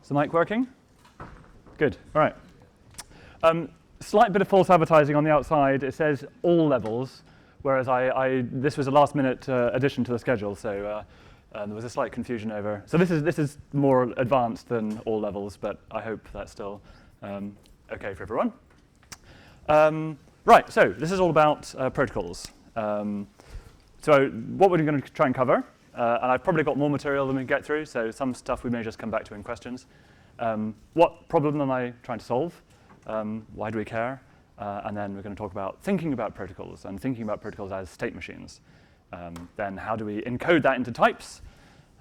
Is the mic working? Good, all right. Slight bit of false advertising on the outside. It says all levels, whereas this was a last-minute addition to the schedule, so there was a slight confusion over. So this is more advanced than all levels, but I hope that's still okay for everyone. Right, so this is all about protocols. So what we're going to try and cover, and I've probably got more material than we can get through, so some stuff we may just come back to in questions. What problem am I trying to solve? Why do we care? And then we're going to talk about thinking about protocols and thinking about protocols as state machines. Then how do we encode that into types?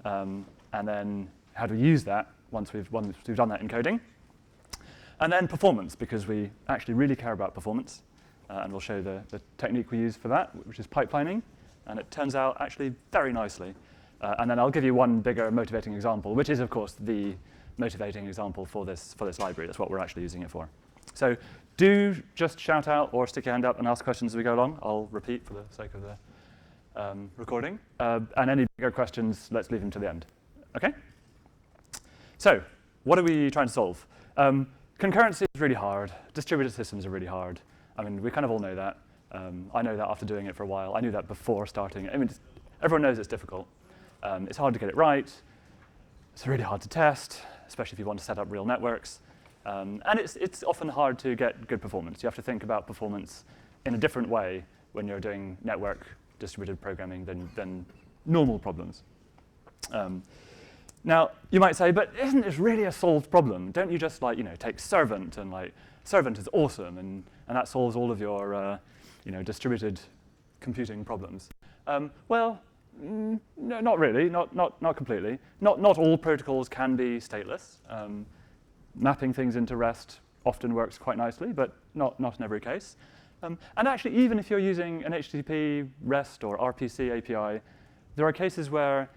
And then how do we use that once we've done that encoding? And then performance, because we actually really care about performance. And we'll show the technique we use for that, which is pipelining. And it turns out actually very nicely. And then I'll give you one bigger motivating example, which is, of course, the motivating example for this library. That's what we're actually using it for. So do just shout out or stick your hand up and ask questions as we go along. I'll repeat for the sake of the recording. And any bigger questions, let's leave them to the end. OK? So what are we trying to solve? Concurrency is really hard. Distributed systems are really hard. I mean, we kind of all know that. I know that after doing it for a while. I knew that before starting. I mean, everyone knows it's difficult. It's hard to get it right. It's really hard to test, especially if you want to set up real networks. And it's often hard to get good performance. You have to think about performance in a different way when you're doing network distributed programming than normal problems. Now, you might say, but isn't this really a solved problem? Don't you just take Servant and Servant is awesome and that solves all of your distributed computing problems? Well, no, not really, not completely. Not all protocols can be stateless. Mapping things into REST often works quite nicely, but not in every case. And actually, even if you're using an HTTP REST or RPC API, there are cases where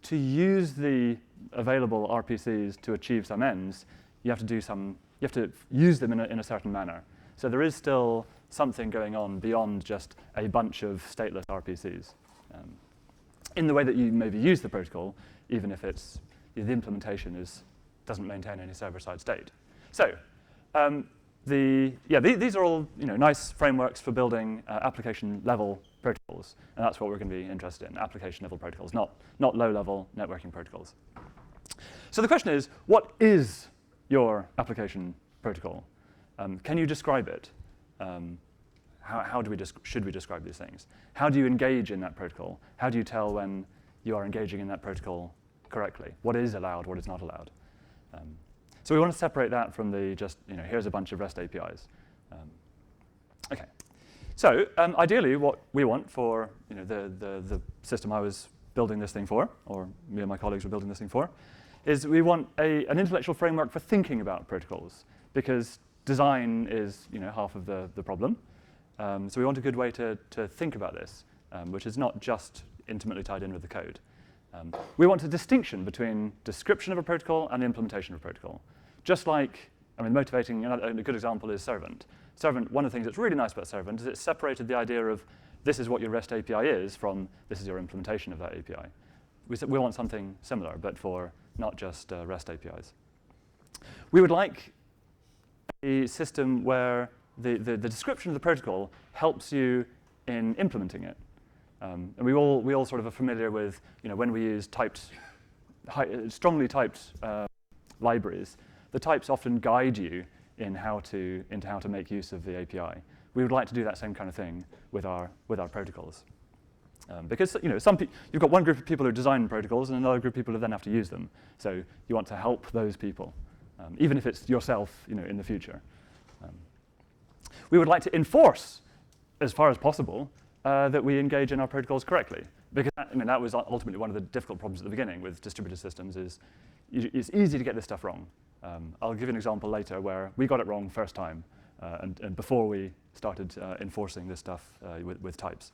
to use the available RPCs to achieve some ends, you have to use them in a certain manner. So there is still something going on beyond just a bunch of stateless RPCs. In the way that you maybe use the protocol, even if the implementation doesn't maintain any server-side state. So these are all nice frameworks for building application-level protocols, and that's what we're going to be interested in: application-level protocols, not low-level networking protocols. So the question is, what is your application protocol? Can you describe it? How should we describe these things? How do you engage in that protocol? How do you tell when you are engaging in that protocol correctly? What is allowed, what is not allowed? So we want to separate that from the here's a bunch of REST APIs. OK. So ideally, what we want for the system I was building this thing for, or me and my colleagues were building this thing for, is we want an intellectual framework for thinking about protocols, because design is half of the problem. So we want a good way to think about this, which is not just intimately tied in with the code. We want a distinction between description of a protocol and implementation of a protocol. Just like, motivating, a good example is Servant. Servant, one of the things that's really nice about Servant is it separated the idea of this is what your REST API is from this is your implementation of that API. We want something similar, but for not just REST APIs. We would like a system where the description of the protocol helps you in implementing it. And we all sort of are familiar with when we use strongly typed libraries, the types often guide you into how to make use of the API. We would like to do that same kind of thing with our protocols. Because you've got one group of people who design protocols and another group of people who then have to use them. So you want to help those people, even if it's yourself in the future. We would like to enforce, as far as possible, that we engage in our protocols correctly. Because that was ultimately one of the difficult problems at the beginning with distributed systems is it's easy to get this stuff wrong. I'll give you an example later where we got it wrong first time and before we started enforcing this stuff with types.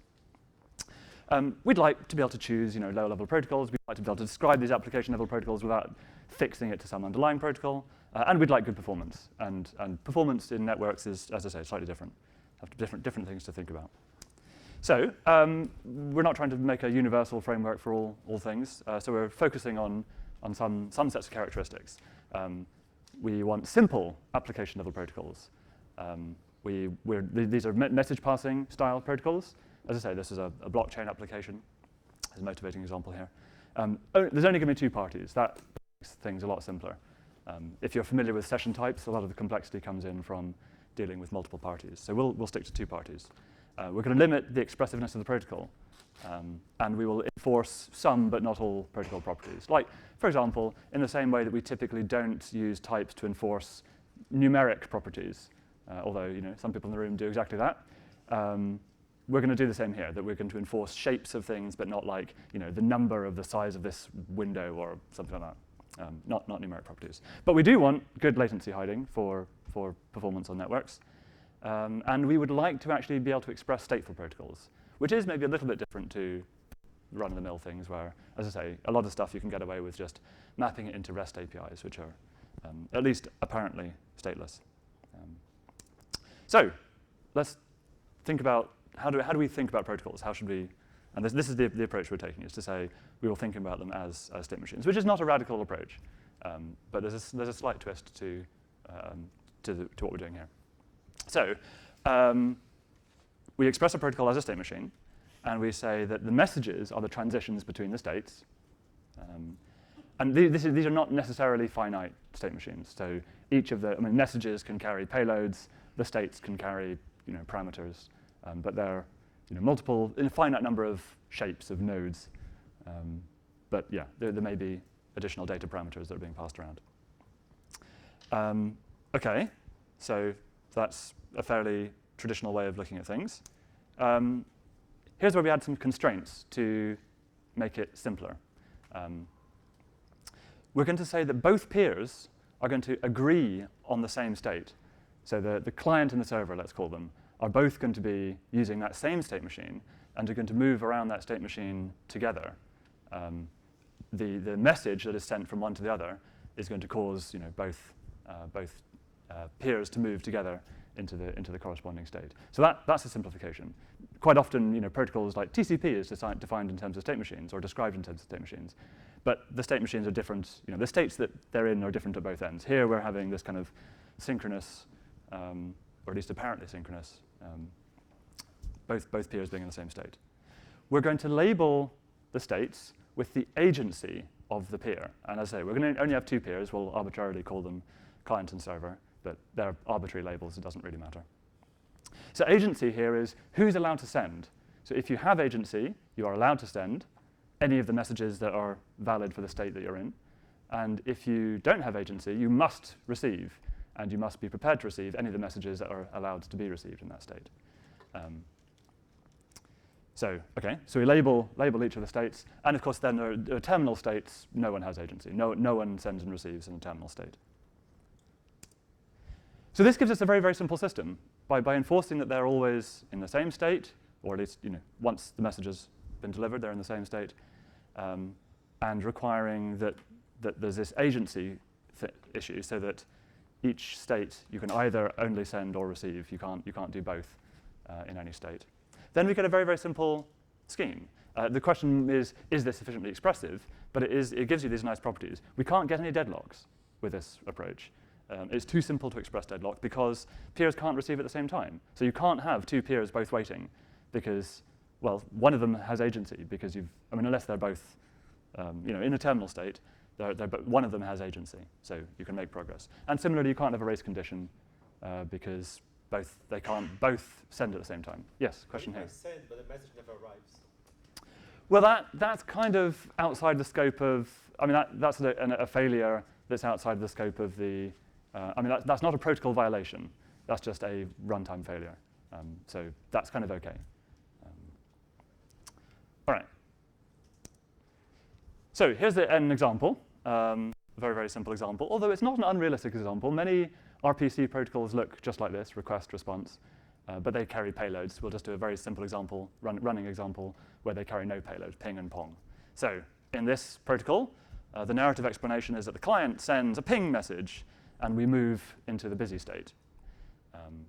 We'd like to be able to choose low-level protocols. We'd like to be able to describe these application-level protocols without fixing it to some underlying protocol. And we'd like good performance. And performance in networks is, as I say, slightly different. Have different things to think about. So we're not trying to make a universal framework for all things. So we're focusing on some sets of characteristics. We want simple application level protocols. These are message passing style protocols. As I say, this is a blockchain application. There's a motivating example here. There's only going to be two parties. That makes things a lot simpler. If you're familiar with session types, a lot of the complexity comes in from dealing with multiple parties. So we'll stick to two parties. We're going to limit the expressiveness of the protocol, and we will enforce some but not all protocol properties. Like, for example, in the same way that we typically don't use types to enforce numeric properties, although some people in the room do exactly that. We're going to do the same here, that we're going to enforce shapes of things, but not like the number of the size of this window or something like that. Not numeric properties. But we do want good latency hiding for performance on networks. And we would like to actually be able to express stateful protocols, which is maybe a little bit different to run-of-the-mill things where, as I say, a lot of stuff you can get away with just mapping it into REST APIs, which are at least apparently stateless. So let's think about how do we think about protocols? How should we? And this is the approach we're taking, is to say we will think about them as state machines, which is not a radical approach, but there's a slight twist to what we're doing here. So we express a protocol as a state machine, and we say that the messages are the transitions between the states. And these are not necessarily finite state machines. So each of the messages can carry payloads. The states can carry parameters, but they're multiple, in a finite number of shapes of nodes. But yeah, there may be additional data parameters that are being passed around. OK, so that's a fairly traditional way of looking at things. Here's where we add some constraints to make it simpler. We're going to say that both peers are going to agree on the same state. So the client and the server, let's call them, are both going to be using that same state machine and are going to move around that state machine together. The message that is sent from one to the other is going to cause both peers to move together into the corresponding state. So that's a simplification. Quite often, protocols like TCP is defined in terms of state machines or described in terms of state machines. But the state machines are different. The states that they're in are different at both ends. Here we're having this kind of synchronous, or at least apparently synchronous, both peers being in the same state. We're going to label the states with the agency of the peer. And as I say, we're going to only have two peers. We'll arbitrarily call them client and server, but they're arbitrary labels. It doesn't really matter. So agency here is who's allowed to send. So if you have agency, you are allowed to send any of the messages that are valid for the state that you're in. And if you don't have agency, you must receive, and you must be prepared to receive any of the messages that are allowed to be received in that state. So we label each of the states, and of course then there are terminal states. No one has agency. No one sends and receives in a terminal state. So this gives us a very, very simple system. By enforcing that they're always in the same state, or at least once the message has been delivered, they're in the same state, and requiring that there's this agency issue, so that each state you can either only send or receive. You can't do both in any state. Then we get a very, very simple scheme. The question is this sufficiently expressive? But it gives you these nice properties. We can't get any deadlocks with this approach. It's too simple to express deadlock because peers can't receive at the same time. So you can't have two peers both waiting because, well, one of them has agency because unless they're both, in a terminal state, one of them has agency, so you can make progress. And similarly, you can't have a race condition because they can't both send at the same time. Yes, question here. I send, but the message never arrives. Well, that's kind of outside the scope of. That's a failure that's outside the scope of the. That's not a protocol violation. That's just a runtime failure. So that's kind of OK. All right. So here's an example, a very, very simple example, although it's not an unrealistic example. Many RPC protocols look just like this, request, response, but they carry payloads. We'll just do a very simple example, running example, where they carry no payload, ping and pong. So in this protocol, the narrative explanation is that the client sends a ping message, and we move into the busy state.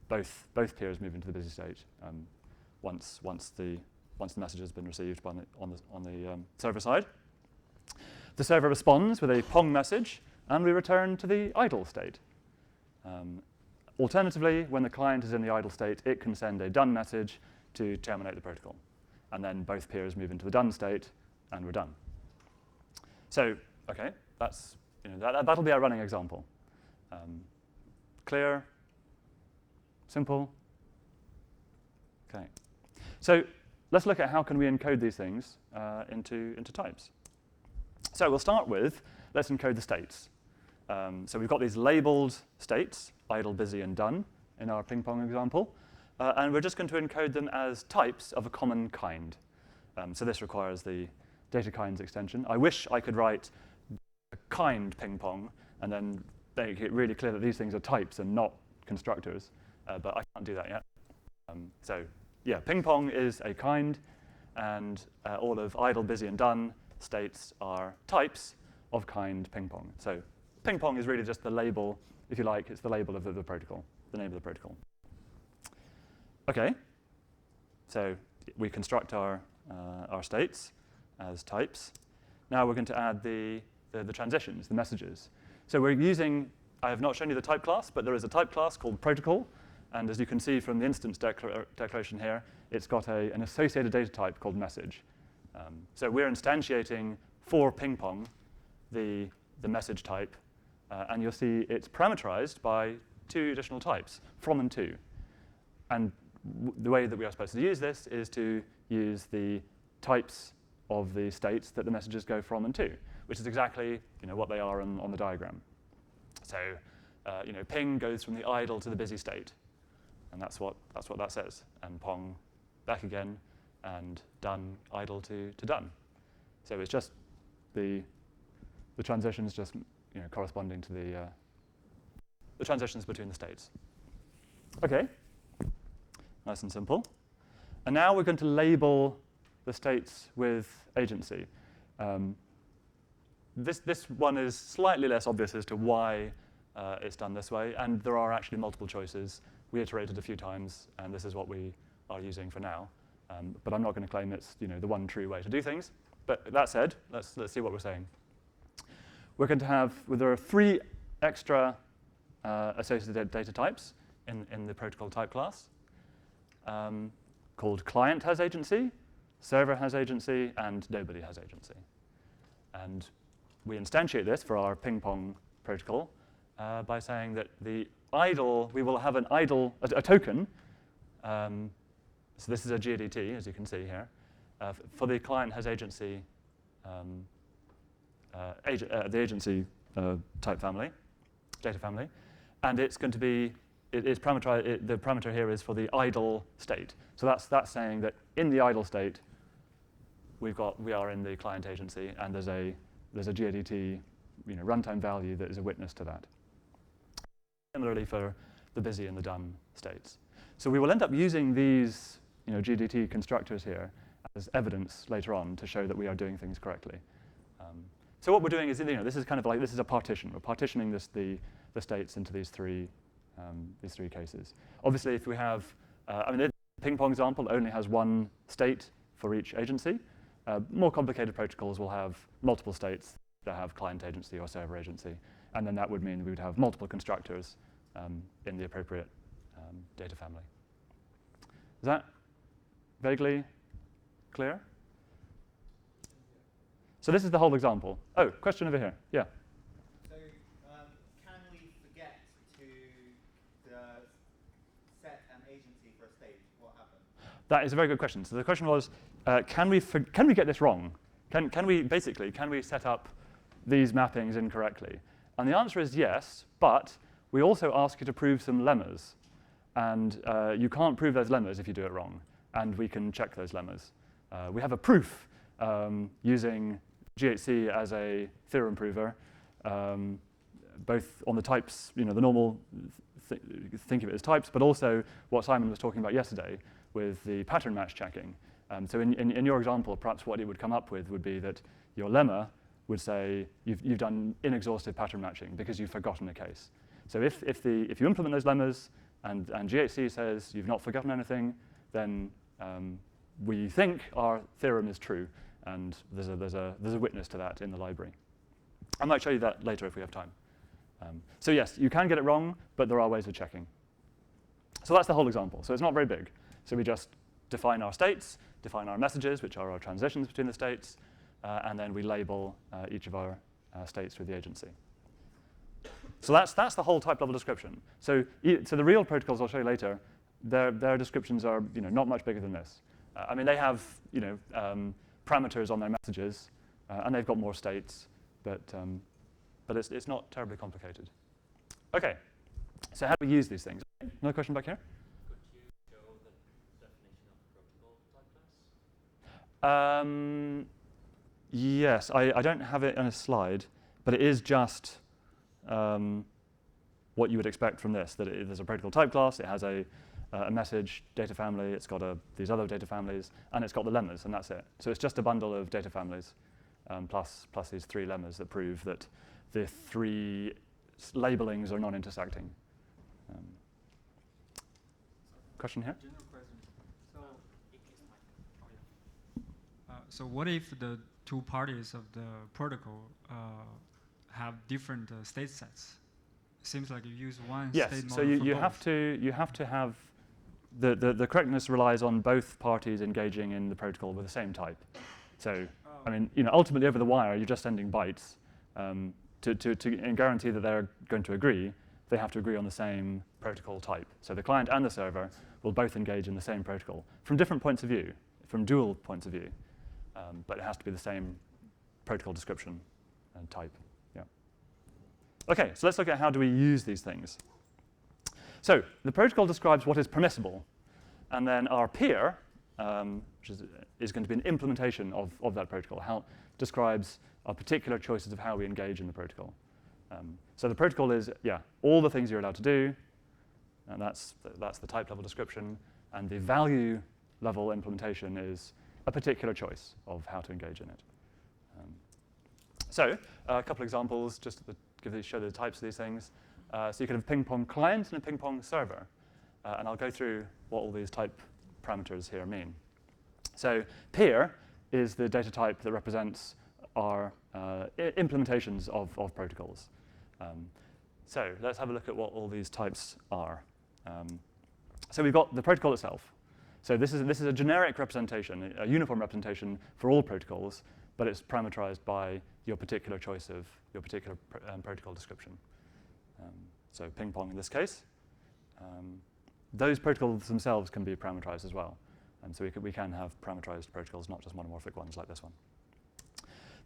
Both peers move into the busy state once the message has been received on the server side. The server responds with a pong message, and we return to the idle state. Alternatively, when the client is in the idle state, it can send a done message to terminate the protocol. And then both peers move into the done state, and we're done. So, OK, that'll be our running example. Clear? Simple? OK. So let's look at how can we encode these things into types. So we'll start with, let's encode the states. So we've got these labeled states, idle, busy, and done, in our ping pong example. And we're just going to encode them as types of a common kind. So this requires the data kinds extension. I wish I could write a kind ping pong and then make it really clear that these things are types and not constructors. But I can't do that yet. So yeah, ping pong is a kind, and all of idle, busy, and done states are types of kind ping pong. So ping pong is really just the label, if you like, it's the label of the protocol, the name of the protocol. OK, so we construct our states as types. Now we're going to add the transitions, the messages. So we're using, I have not shown you the type class, but there is a type class called protocol. And as you can see from the instance declaration here, it's got an associated data type called message. So we're instantiating for ping pong the message type. And you'll see it's parameterized by 2 additional types, from and to. And the way that we are supposed to use this is to use the types of the states that the messages go from and to, which is exactly what they are on the diagram. So ping goes from the idle to the busy state. And that's what that says. And pong back again, and done, idle to done. So it's just the transitions just corresponding to the transitions between the states. OK, nice and simple. And now we're going to label the states with agency. This one is slightly less obvious as to why it's done this way. And there are actually multiple choices. We iterated a few times, and this is what we are using for now. But I'm not going to claim it's the one true way to do things. But that said, let's see what we're saying. We're going to have, there are 3 extra associated data types in the protocol type class, called client has agency, server has agency, and nobody has agency. And we instantiate this for our ping pong protocol by saying that the idle, we will have an idle, a token. So this is a GDT, as you can see here. For the client has agency, the agency type family, data family. And it's going to be, the parameter here is for the idle state. So that's saying that in the idle state, we are in the client agency, and there's a GDT runtime value that is a witness to that. Similarly for the busy and the done states. So we will end up using these GDT constructors here as evidence later on to show that we are doing things correctly. So what we're doing is, this is kind of like, this is a partition. We're partitioning the states into these three cases. Obviously, if we have, the ping pong example only has one state for each agency. More complicated protocols will have multiple states that have client agency or server agency. And then that would mean we would have multiple constructors in the appropriate data family. Is that vaguely clear? So this is the whole example. Oh, question over here. Yeah. So can we forget to set an agency for a state? What happens? That is a very good question. So the question was, can we get this wrong? Can we set up these mappings incorrectly? And the answer is yes, but we also ask you to prove some lemmas. And you can't prove those lemmas if you do it wrong. And we can check those lemmas. We have a proof using GHC as a theorem prover, both on the types, the normal, think of it as types, but also what Simon was talking about yesterday with the pattern match checking. So in your example, perhaps what it would come up with would be that your lemma would say you've done inexhaustive pattern matching because you've forgotten a case. So if you implement those lemmas and GHC says you've not forgotten anything, then we think our theorem is true, and there's a witness to that in the library. I might show you that later if we have time. So yes, you can get it wrong, but there are ways of checking. So that's the whole example. So it's not very big. So we just define our states, define our messages, which are our transitions between the states, and then we label each of our states with the agency. So that's the whole type level description. So the real protocols I'll show you later, their descriptions are not much bigger than this. I mean, they have parameters on their messages, and they've got more states, but it's not terribly complicated. Okay, so how do we use these things? Another question back here? Could you show the definition of protocol type class? Yes, I don't have it on a slide, but it is just what you would expect from this, that there's a protocol type class, it has a message data family, it's got these other data families, and it's got the lemmas, and that's it. So it's just a bundle of data families plus these 3 lemmas that prove that the 3 labelings are non-intersecting. Question here? General question. So what if the 2 parties of the protocol have different state sets? Seems like you use one yes, state model so you have to have the correctness relies on both parties engaging in the protocol with the same type. So I mean, ultimately over the wire you're just sending bytes. To guarantee that they're going to agree, they have to agree on the same protocol type. So the client and the server will both engage in the same protocol from different points of view, from dual points of view, but it has to be the same protocol description and type. Yeah. Okay, so let's look at how do we use these things. So the protocol describes what is permissible, and then our peer, which is going to be an implementation of that protocol, describes our particular choices of how we engage in the protocol. So the protocol is, all the things you're allowed to do, and that's the type level description, and the value level implementation is a particular choice of how to engage in it. So a couple examples just to show the types of these things. So you could have a ping pong client and a ping pong server, and I'll go through what all these type parameters here mean. So peer is the data type that represents our implementations of protocols. So let's have a look at what all these types are. So we've got the protocol itself. So this is a generic representation, a uniform representation for all protocols, but it's parameterized by your particular choice of your particular protocol description. So ping pong in this case. Those protocols themselves can be parameterized as well. And so we can have parameterized protocols, not just monomorphic ones like this one.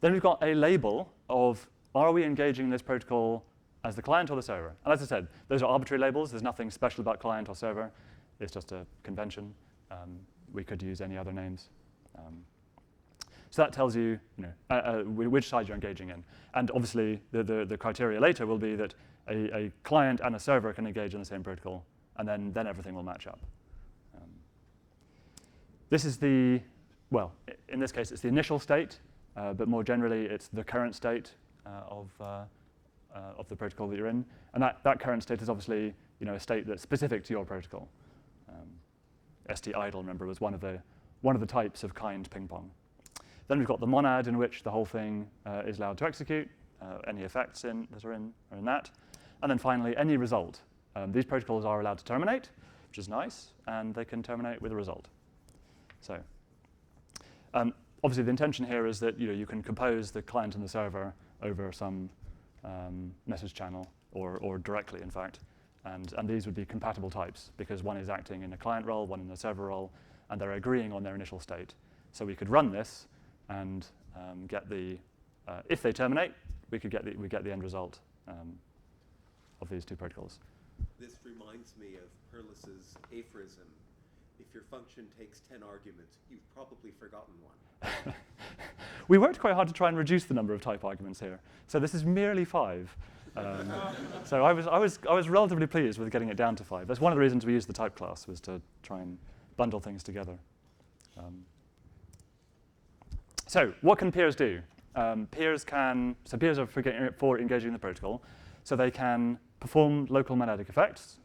Then we've got a label of, are we engaging in this protocol as the client or the server? And as I said, those are arbitrary labels. There's nothing special about client or server. It's just a convention. We could use any other names. So that tells you, which side you're engaging in. And obviously, the criteria later will be that a client and a server can engage in the same protocol, and then everything will match up. This is in this case, it's the initial state, but more generally, it's the current state of the protocol that you're in. And that current state is obviously, a state that's specific to your protocol. ST idle, remember, was one of the types of kind ping pong. Then we've got the monad in which the whole thing is allowed to execute. Any effects that are in that. And then finally, any result. These protocols are allowed to terminate, which is nice, and they can terminate with a result. So obviously, the intention here is that you can compose the client and the server over some message channel, or directly, in fact. And these would be compatible types, because one is acting in a client role, one in a server role, and they're agreeing on their initial state. So we could run this and get if they terminate, we get the end result of these 2 protocols. This reminds me of Perlis's aphorism: if your function takes 10 arguments, you've probably forgotten one. We worked quite hard to try and reduce the number of type arguments here. So this is merely 5. So I was relatively pleased with getting it down to 5. That's one of the reasons we used the type class, was to try and bundle things together. So what can peers do? Peers are for engaging in the protocol, so they can perform local monadic effects.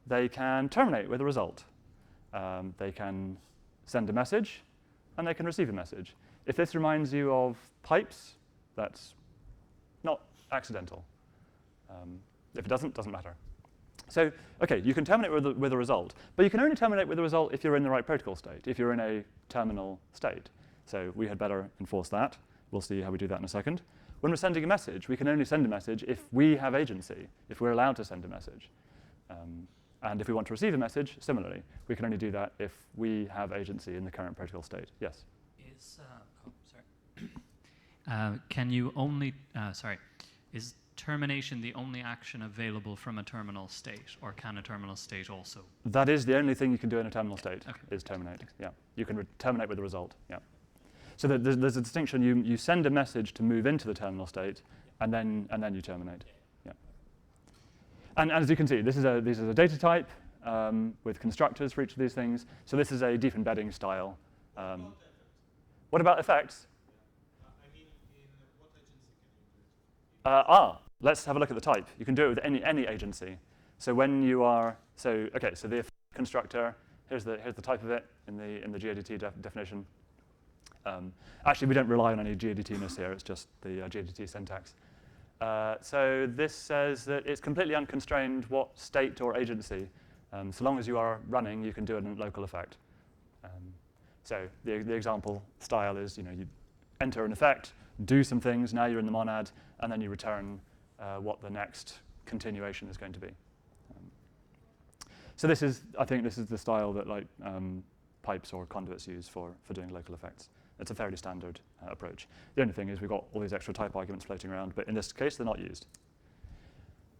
They can terminate with a result. They can send a message, and they can receive a message. If this reminds you of pipes, that's not accidental. If it doesn't matter. So, okay, you can terminate with a result, but you can only terminate with a result if you're in the right protocol state, if you're in a terminal state. So we had better enforce that. We'll see how we do that in a second. When we're sending a message, we can only send a message if we have agency, if we're allowed to send a message. And if we want to receive a message, similarly, we can only do that if we have agency in the current protocol state. Yes? Can you only, is termination the only action available from a terminal state, or can a terminal state also? That is the only thing you can do in a terminal state, is terminate. Yeah, you can terminate with a result. Yeah. So there's a distinction. You send a message to move into the terminal state, and then you terminate. Yeah. And as you can see, this is a data type with constructors for each of these things. So this is a deep embedding style. What about effects? Let's have a look at the type. You can do it with any agency. So when you are, so the constructor, here's the type of it in the GADT definition. Actually, we don't rely on any GADT-ness here. It's just the GADT syntax. So this says that it's completely unconstrained what state or agency. So long as you are running, you can do it in local effect. So the example style is, you enter an effect, do some things, now you're in the monad, and then you return what the next continuation is going to be. So I think this is the style that pipes or conduits use for doing local effects. It's a fairly standard approach. The only thing is we've got all these extra type arguments floating around, but in this case, they're not used.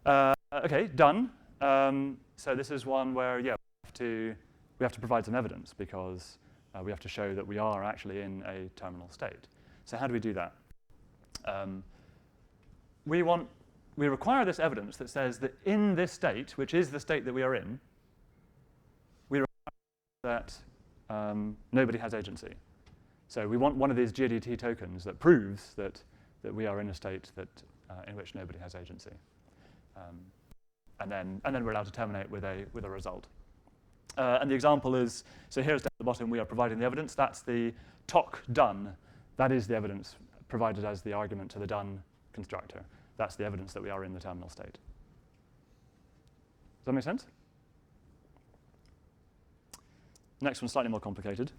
Okay, done. So this is one where, we have to provide some evidence because we have to show that we are actually in a terminal state. So how do we do that? We require this evidence that says that in this state, which is the state that we are in, we require that nobody has agency. So we want one of these GADT tokens that proves that we are in a state in which nobody has agency. And then we're allowed to terminate with a result. And the example is, so here's down at the bottom, we are providing the evidence. That's the toc done. That is the evidence provided as the argument to the done constructor. That's the evidence that we are in the terminal state. Does that make sense? Next one's slightly more complicated.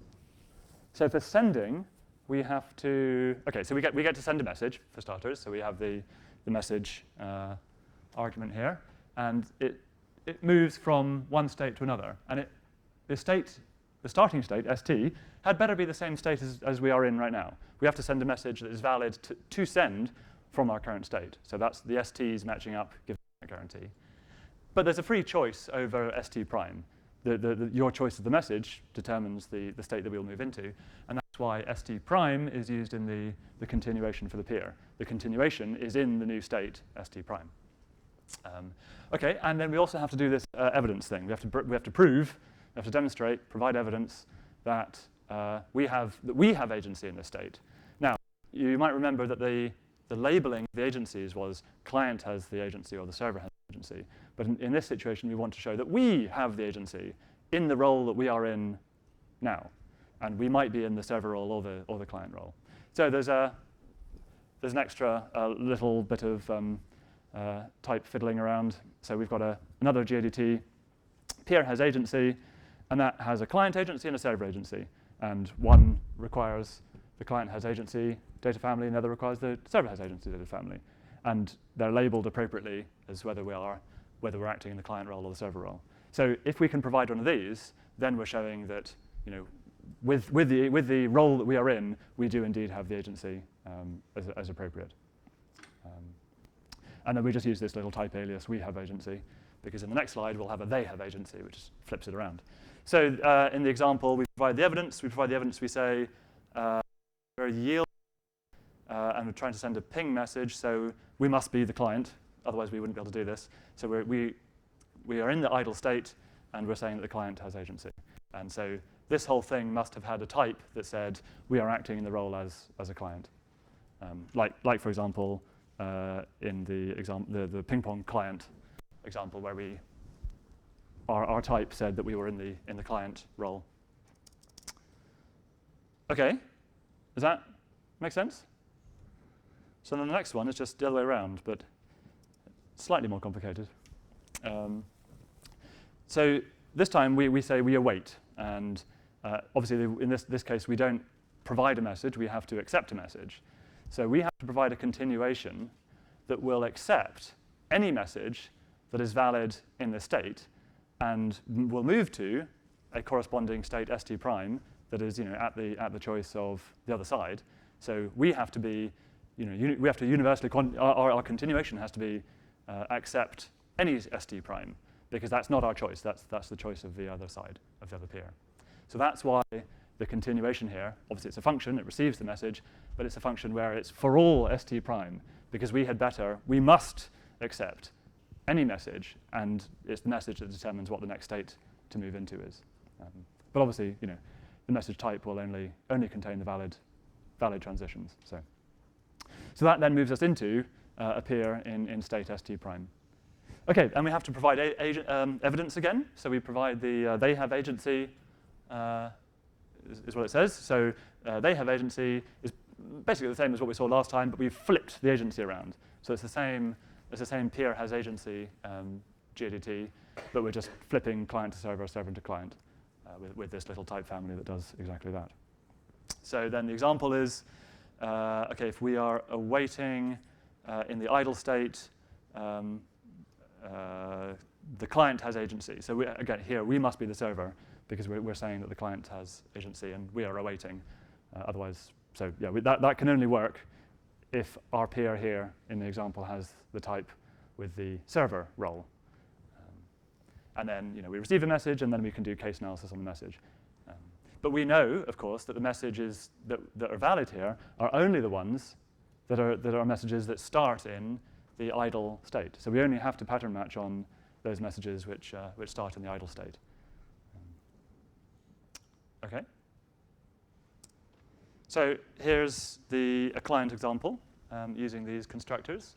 So for sending, we have to, so we get to send a message, for starters. So we have the message argument here. And it moves from one state to another. And the starting state, st, had better be the same state as we are in right now. We have to send a message that is valid to send from our current state. So that's the STs matching up, giving a guarantee. But there's a free choice over ST prime. Your choice of the message determines the state that we'll move into. And that's why ST prime is used in the continuation for the peer. The continuation is in the new state, ST prime. And then we also have to do this evidence thing. We have to prove, we have to demonstrate, provide evidence that we have agency in this state. Now, you might remember that the labeling of the agencies was client has the agency or the server has the agency. But in this situation, we want to show that we have the agency in the role that we are in now. And we might be in the server role or the client role. So there's an extra little bit of type fiddling around. So we've got another GADT. Peer has agency, and that has a client agency and a server agency. And one requires the client has agency data family, and the other requires the server has agency data family. And they're labeled appropriately as whether we're acting in the client role or the server role. So if we can provide one of these, then we're showing that with the role that we are in, we do indeed have the agency as appropriate. And then we just use this little type alias, we have agency, because in the next slide we'll have a they have agency, which flips it around. So in the example, we provide the evidence. We say we're yield, and we're trying to send a ping message, so we must be the client, otherwise we wouldn't be able to do this. So we are in the idle state, and we're saying that the client has agency. And so this whole thing must have had a type that said we are acting in the role as a client. Like for example, in the ping pong client example, where our type said that we were in the client role. Okay, does that make sense? So then the next one is just the other way around, but slightly more complicated. So this time we say we await, and obviously in this case we don't provide a message, we have to accept a message. So we have to provide a continuation that will accept any message that is valid in the state and will move to a corresponding state st prime that is at the choice of the other side. So we have to be, we have to universally, our continuation has to be accept any st prime, because that's not our choice, that's the choice of the other side, of the other peer. So that's why the continuation here, obviously it's a function, it receives the message, but it's a function where it's for all st prime, because we must accept any message, and it's the message that determines what the next state to move into is. But obviously, the message type will only contain the valid transitions. So that then moves us into a peer in state st prime. Okay, and we have to provide evidence again. So we provide the they have agency is what it says. So they have agency is basically the same as what we saw last time, but we've flipped the agency around. So it's the same peer has agency GADT, but we're just flipping client to server, server to client with this little type family that does exactly that. So then the example is, okay, if we are awaiting in the idle state, the client has agency. So again, here we must be the server, because we're saying that the client has agency and we are awaiting. Otherwise, so yeah, that can only work if our peer here in the example has the type with the server role. And then we receive a message, and then we can do case analysis on the message. But we know, of course, that the messages that are valid here are only the ones that are messages that start in the idle state. So we only have to pattern match on those messages which start in the idle state. Okay. So here's a client example using these constructors.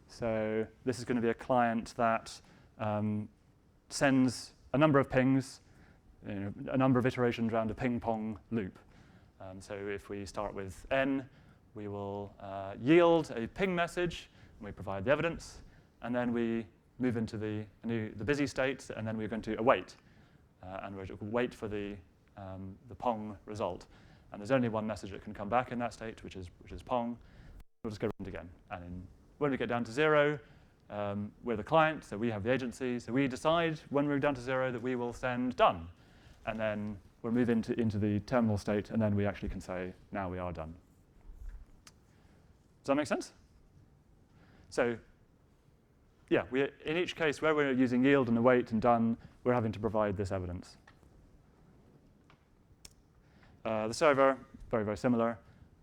So this is going to be a client that sends a number of pings, a number of iterations around a ping-pong loop. So if we start with n, we will yield a ping message, and we provide the evidence, and then we move into the busy state, and then we're going to await, and we're going to wait for the pong result. And there's only one message that can come back in that state, which is pong. We'll just go around again. And when we get down to 0, we're the client, so we have the agency. So we decide when we're down to 0 that we will send done. And then we'll move into the terminal state, and then we actually can say, now we are done. Does that make sense? So yeah, in each case where we're using yield and await and done, we're having to provide this evidence. The server, very, very similar.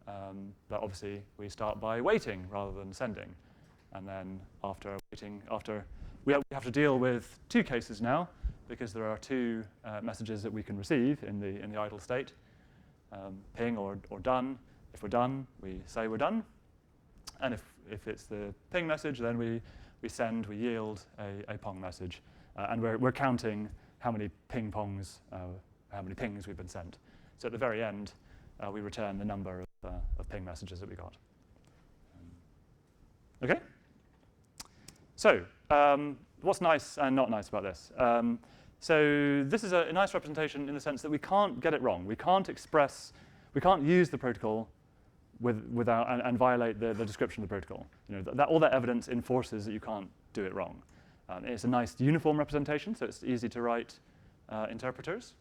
But obviously, we start by waiting rather than sending. And then after waiting, we have to deal with 2 cases now, because there are 2 messages that we can receive in the idle state, ping or done. If we're done, we say we're done. And if it's the ping message, then we yield a pong message. And we're counting how many ping-pongs, how many pings we've been sent. So at the very end, we return the number of ping messages that we got. Okay? So what's nice and not nice about this? So this is a nice representation in the sense that we can't get it wrong. We can't use the protocol without and violate the description of the protocol. All that evidence enforces that you can't do it wrong. It's a nice uniform representation, so it's easy to write interpreters.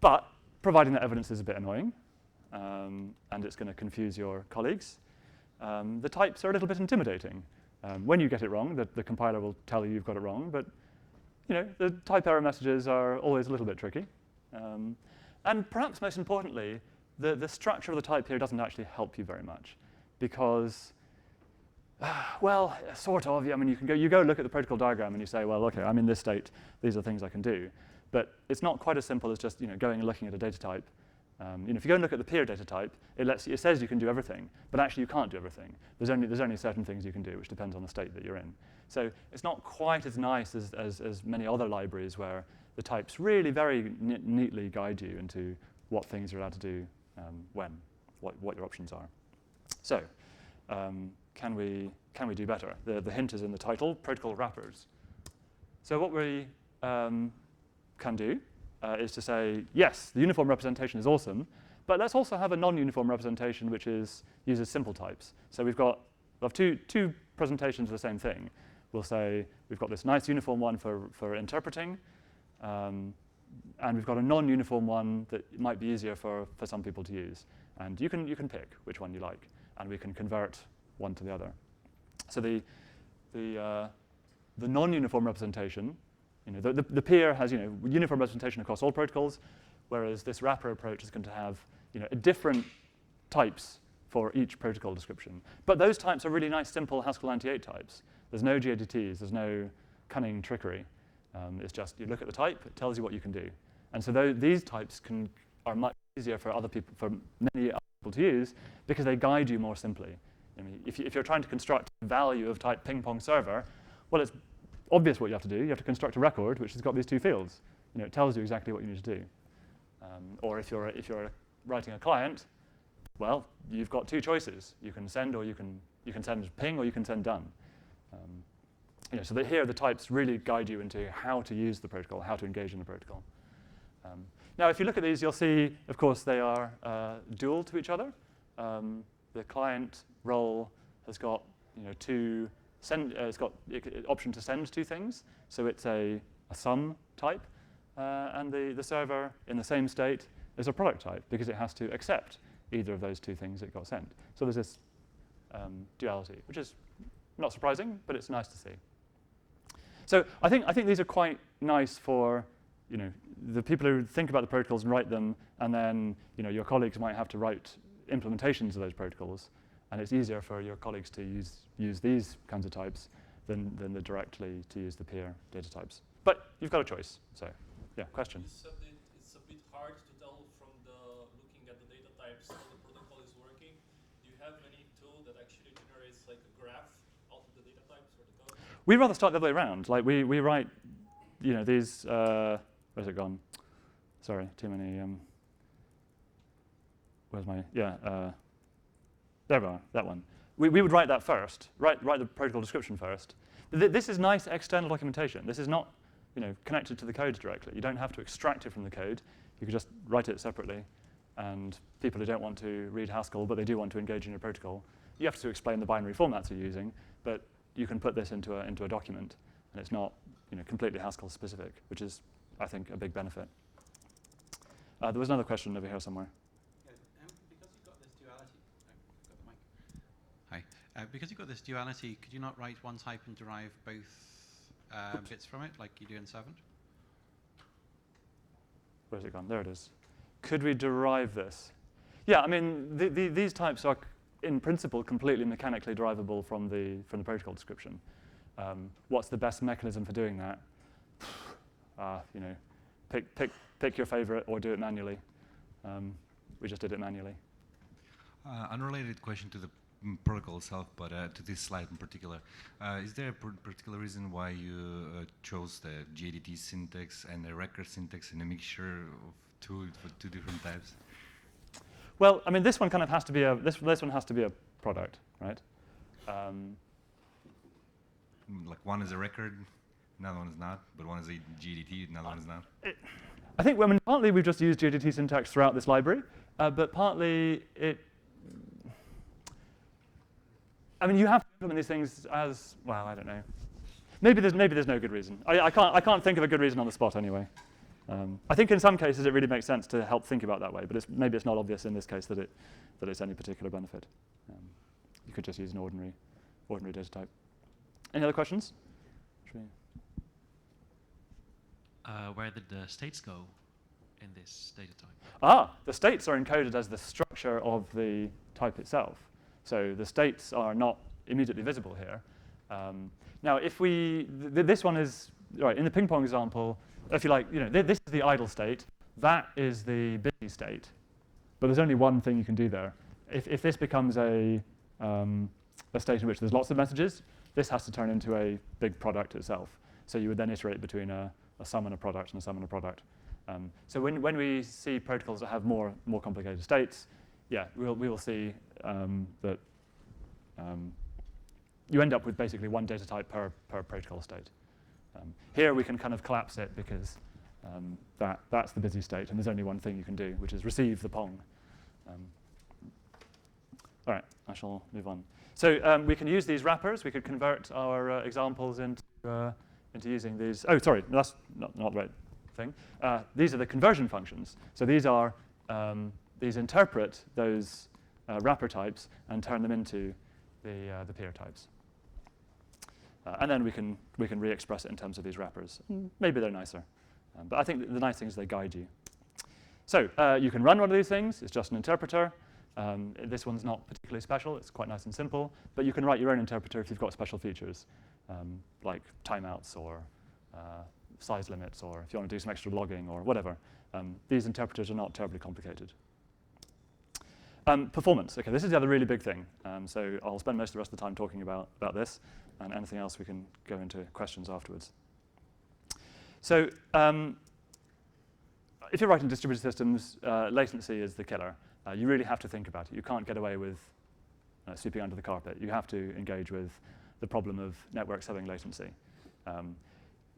But providing that evidence is a bit annoying, and it's going to confuse your colleagues. The types are a little bit intimidating. When you get it wrong, the compiler will tell you you've got it wrong, but the type error messages are always a little bit tricky. And perhaps most importantly, the structure of the type here doesn't actually help you very much, because, well, sort of. I mean, you go look at the protocol diagram and you say, well, okay, I'm in this state. These are things I can do. But it's not quite as simple as just going and looking at a data type. If you go and look at the peer data type, it says you can do everything, but actually you can't do everything. There's only certain things you can do, which depends on the state that you're in. So it's not quite as nice as many other libraries where the types really very neatly guide you into what things you're allowed to do when, what your options are. So can we do better? The hint is in the title, protocol wrappers. So what we can do is to say, yes, the uniform representation is awesome, but let's also have a non-uniform representation which uses simple types. So we'll have two presentations of the same thing. We'll say we've got this nice uniform one for interpreting, and we've got a non-uniform one that might be easier for some people to use. And you can pick which one you like, and we can convert one to the other. So the non-uniform representation, the peer has uniform representation across all protocols, whereas this wrapper approach is going to have different types for each protocol description. But those types are really nice, simple Haskell 98 types. There's no GADTs, there's no cunning trickery. It's just you look at the type, it tells you what you can do. And so these types are much easier for many other people to use because they guide you more simply. If you're trying to construct a value of type ping pong server, well, it's obvious what you have to do. You have to construct a record which has got these two fields. It tells you exactly what you need to do. Or if you're writing a client, well, you've got two choices. You can send, or you can send ping, or you can send done. So that here the types really guide you into how to use the protocol, how to engage in the protocol. Now, if you look at these, you'll see, of course, they are dual to each other. The client role has got it's got option to send two things. So it's a sum type, and the server in the same state is a product type because it has to accept either of those two things that got sent. So there's this duality, which is not surprising, but it's nice to see. So I think these are quite nice for the people who think about the protocols and write them, and then your colleagues might have to write implementations of those protocols, and it's easier for your colleagues to use these kinds of types than directly to use the peer data types. But you've got a choice. So yeah, question. You said that it's a bit hard to tell from looking at the data types how the protocol is working. Do you have any tool that actually generates like a graph out of the data types or the code? We'd rather start the other way around. Like we write, these. Where's it gone? Sorry, too many. Where's my? Yeah. There we are. That one. We would write that first. Write the protocol description first. This is nice external documentation. This is not connected to the code directly. You don't have to extract it from the code. You can just write it separately. And people who don't want to read Haskell, but they do want to engage in your protocol, you have to explain the binary formats you're using. But you can put this into a document, and it's not completely Haskell specific, which is, I think, a big benefit. There was another question over here somewhere. Because you've got this duality, got the mic. Hi. Because you've got this duality, could you not write one type and derive both bits from it, like you do in Servant? Where's it gone? There it is. Could we derive this? Yeah, I mean, these types are, in principle, completely mechanically derivable from the protocol description. What's the best mechanism for doing that? Pick your favorite or do it manually. We just did it manually. Unrelated question to the protocol itself, but to this slide in particular. Is there a particular reason why you chose the GADT syntax and the record syntax in a mixture of two different types? Well, I mean, this one kind of has to be this one has to be a product, right? Like one is a record, another one is not, but one is a GADT, another one is not. I think partly we've just used GADT syntax throughout this library, but partly you have to implement these things as well. I don't know. Maybe there's no good reason. I can't think of a good reason on the spot anyway. I think in some cases it really makes sense to help think about that way, but maybe it's not obvious in this case that it's any particular benefit. You could just use an ordinary data type. Any other questions? Where did the states go in this data type? The states are encoded as the structure of the type itself. So the states are not immediately visible here. Now, if this one is, right, in the ping pong example, if you like, this is the idle state, that is the busy state, but there's only one thing you can do there. If this becomes a state in which there's lots of messages, this has to turn into a big product itself. So you would then iterate between a sum and a product and a sum and a product. So when we see protocols that have more complicated states, yeah, we will see that you end up with basically one data type per protocol state. Here we can kind of collapse it because that's the busy state, and there's only one thing you can do, which is receive the pong. All right, I shall move on. So we can use these wrappers. We could convert our examples into using these. Oh, sorry, that's not the right thing. These are the conversion functions. So these interpret those wrapper types and turn them into the peer types. And then we can re-express it in terms of these wrappers. Maybe they're nicer. But I think the nice thing is they guide you. So you can run one of these things. It's just an interpreter. This one's not particularly special. It's quite nice and simple. But you can write your own interpreter if you've got special features, like timeouts or size limits, or if you want to do some extra logging or whatever. These interpreters are not terribly complicated. Performance. OK, this is the other really big thing. So I'll spend most of the rest of the time talking about this. And anything else, we can go into questions afterwards. So if you're writing distributed systems, latency is the killer. You really have to think about it. You can't get away with sweeping under the carpet. You have to engage with the problem of networks having latency.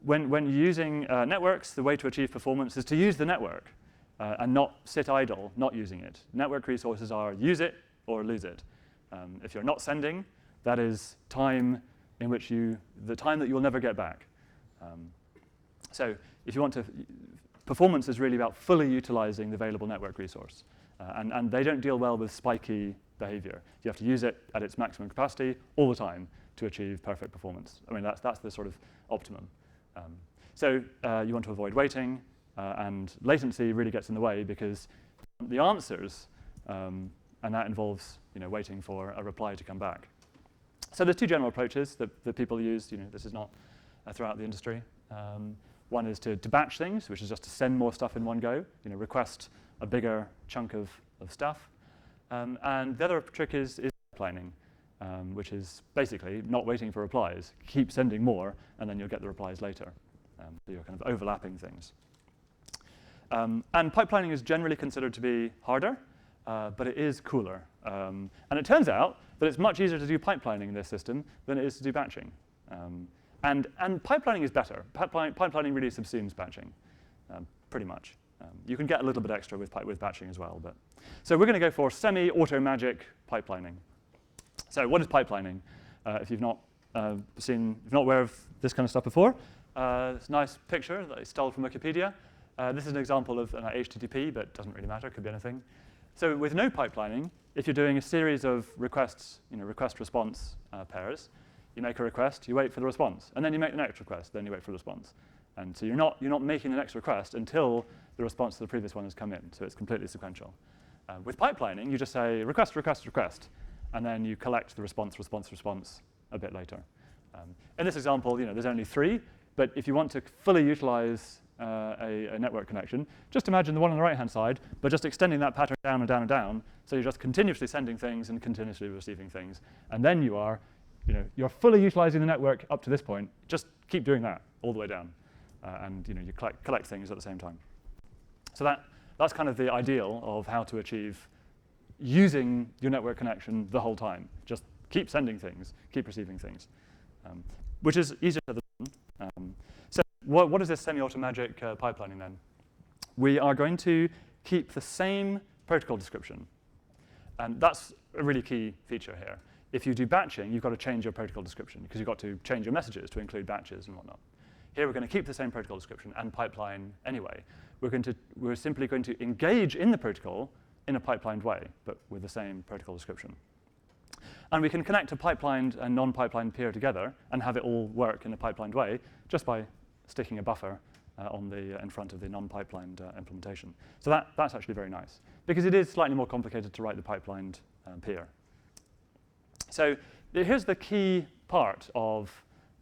When you're using networks, the way to achieve performance is to use the network and not sit idle, not using it. Network resources are use it or lose it. If you're not sending, that is time in which the time that you'll never get back. So if you want to, performance is really about fully utilizing the available network resource. And they don't deal well with spiky behavior. You have to use it at its maximum capacity all the time to achieve perfect performance. I mean, that's the sort of optimum. So you want to avoid waiting, and latency really gets in the way because the answers, and that involves waiting for a reply to come back. So there's two general approaches that people use. This is not throughout the industry. One is to batch things, which is just to send more stuff in one go, request a bigger chunk of stuff. And the other trick is pipelining, which is basically not waiting for replies. Keep sending more, and then you'll get the replies later. So you're kind of overlapping things. And pipelining is generally considered to be harder, but it is cooler. And it turns out that it's much easier to do pipelining in this system than it is to do batching. And pipelining is better. Pipelining really subsumes batching, pretty much. You can get a little bit extra with batching as well. So we're going to go for semi-auto magic pipelining. So what is pipelining? If you've not aware of this kind of stuff before, this nice picture that I stole from Wikipedia. This is an example of HTTP, but it doesn't really matter. It could be anything. So with no pipelining, if you're doing a series of requests, request-response pairs, you make a request, you wait for the response, and then you make the next request, then you wait for the response. And so you're not making the next request until the response to the previous one has come in. So it's completely sequential. With pipelining, you just say request, request, request, and then you collect the response, response, response a bit later. In this example, there's only 3, but if you want to fully utilize a network connection, just imagine the one on the right-hand side, but just extending that pattern down and down and down. So you're just continuously sending things and continuously receiving things. And then you're fully utilizing the network up to this point. Just keep doing that all the way down. And you collect things at the same time. So that's kind of the ideal of how to achieve using your network connection the whole time. Just keep sending things, keep receiving things, which is easier said than done. So what is this semi-auto magic pipelining then? We are going to keep the same protocol description. And that's a really key feature here. If you do batching, you've got to change your protocol description because you've got to change your messages to include batches and whatnot. Here we're going to keep the same protocol description and pipeline anyway. We're simply going to engage in the protocol in a pipelined way, but with the same protocol description. And we can connect a pipelined and non-pipelined peer together and have it all work in a pipelined way just by sticking a buffer in front of the non-pipelined implementation. So that's actually very nice because it is slightly more complicated to write the pipelined peer. So here's the key part of.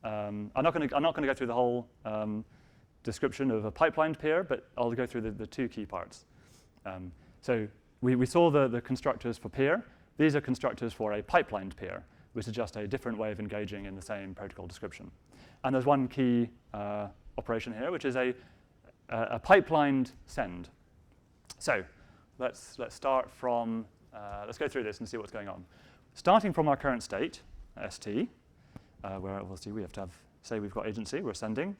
I'm not going to go through the whole description of a pipelined peer, but I'll go through the 2 key parts. So we saw the constructors for peer. These are constructors for a pipelined peer, which is just a different way of engaging in the same protocol description. And there's one key operation here, which is a pipelined send. So let's start from, let's go through this and see what's going on. starting from our current state, st, where obviously we have to say we've got agency, we're sending.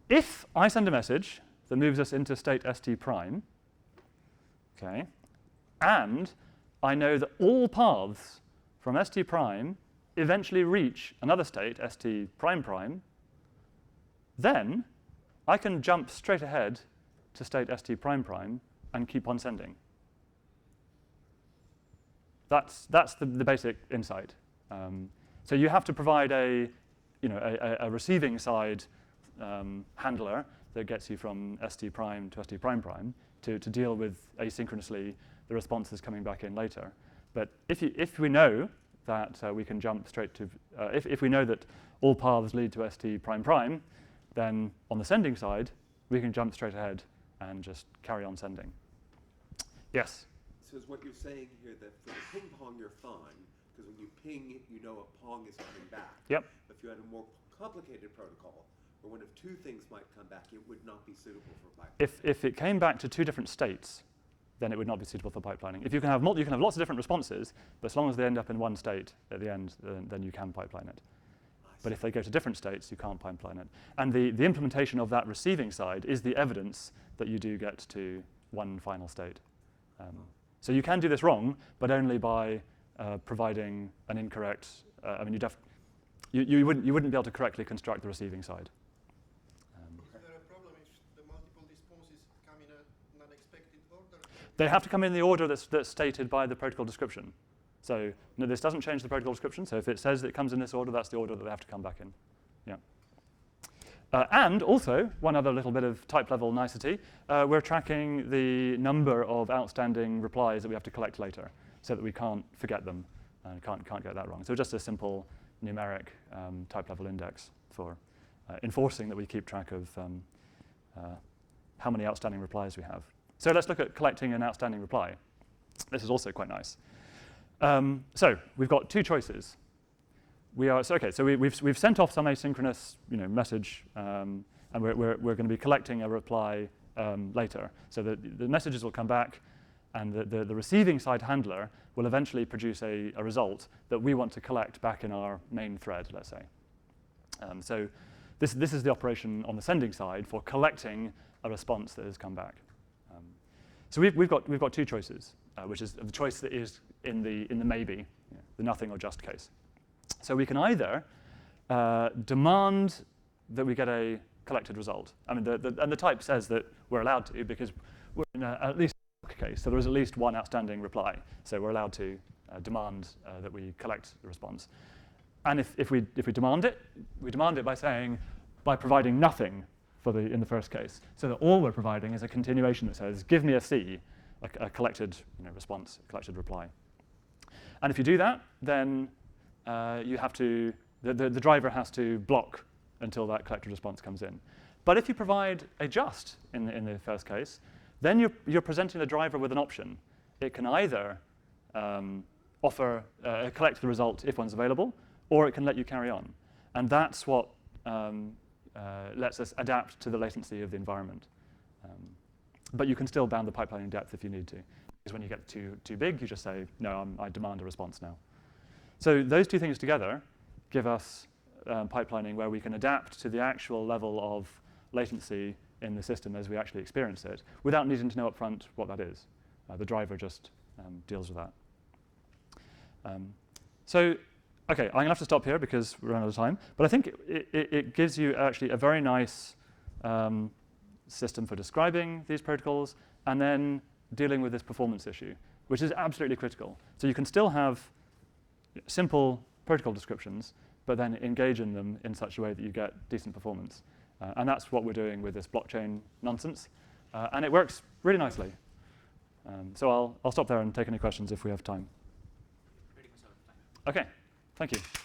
If I send a message that moves us into state st prime, okay, and I know that all paths from st prime eventually reach another state, st prime prime, then I can jump straight ahead to state st prime prime and keep on sending. That's the basic insight. So you have to provide a receiving side handler that gets you from st prime to st prime prime to deal with asynchronously the responses coming back in later. But if we know that we can jump straight to, if we know that all paths lead to st prime prime, then on the sending side, we can jump straight ahead and just carry on sending. Yes? So is what you're saying here that for the ping pong you're fine, because when you ping, you know a pong is coming back. Yep. If you had a more complicated protocol, where one of two things might come back, it would not be suitable for pipelining. If it came back to two different states, then it would not be suitable for pipelining. If you can have you can have lots of different responses, but as long as they end up in one state at the end, then you can pipeline it. But if they go to different states, you can't pipeline it. And the implementation of that receiving side is the evidence that you do get to one final state. So you can do this wrong, but only by providing an incorrect. I mean, you wouldn't be able to correctly construct the receiving side. Is there a problem if the multiple responses come in an unexpected order? They have to come in the order that's stated by the protocol description. So no, this doesn't change the protocol description. So if it says that it comes in this order, that's the order that they have to come back in. Yeah. And also, one other little bit of type level nicety, we're tracking the number of outstanding replies that we have to collect later so that we can't forget them and can't get that wrong. So just a simple numeric type level index for enforcing that we keep track of how many outstanding replies we have. So let's look at collecting an outstanding reply. This is also quite nice. So we've got two choices. We've sent off some asynchronous message, and we're going to be collecting a reply later. So the messages will come back, and the receiving side handler will eventually produce a result that we want to collect back in our main thread, let's say. So this is the operation on the sending side for collecting a response that has come back. So we've got two choices, which is the choice that is in the maybe, the nothing or just case. So we can either demand that we get a collected result. I mean, and the type says that we're allowed to because we're in at least a case, so there is at least one outstanding reply. So we're allowed to demand that we collect the response. And if we demand it, we demand it by providing nothing in the first case. So that all we're providing is a continuation that says, give me a C, a collected response, a collected reply. And if you do that, then you have to, the driver has to block until that collected response comes in. But if you provide a just in the first case, then you're presenting the driver with an option. It can either collect the result if one's available, or it can let you carry on. And that's what lets us adapt to the latency of the environment. But you can still bound the pipelining depth if you need to. Because when you get too big, you just say, no, I demand a response now. So those two things together give us pipelining where we can adapt to the actual level of latency in the system as we actually experience it without needing to know up front what that is. The driver just deals with that. Okay, I'm going to have to stop here because we're out of time. But I think it gives you actually a very nice system for describing these protocols and then dealing with this performance issue, which is absolutely critical. So you can still have simple protocol descriptions, but then engage in them in such a way that you get decent performance. And that's what we're doing with this blockchain nonsense. And it works really nicely. So I'll stop there and take any questions if we have time. Okay, thank you.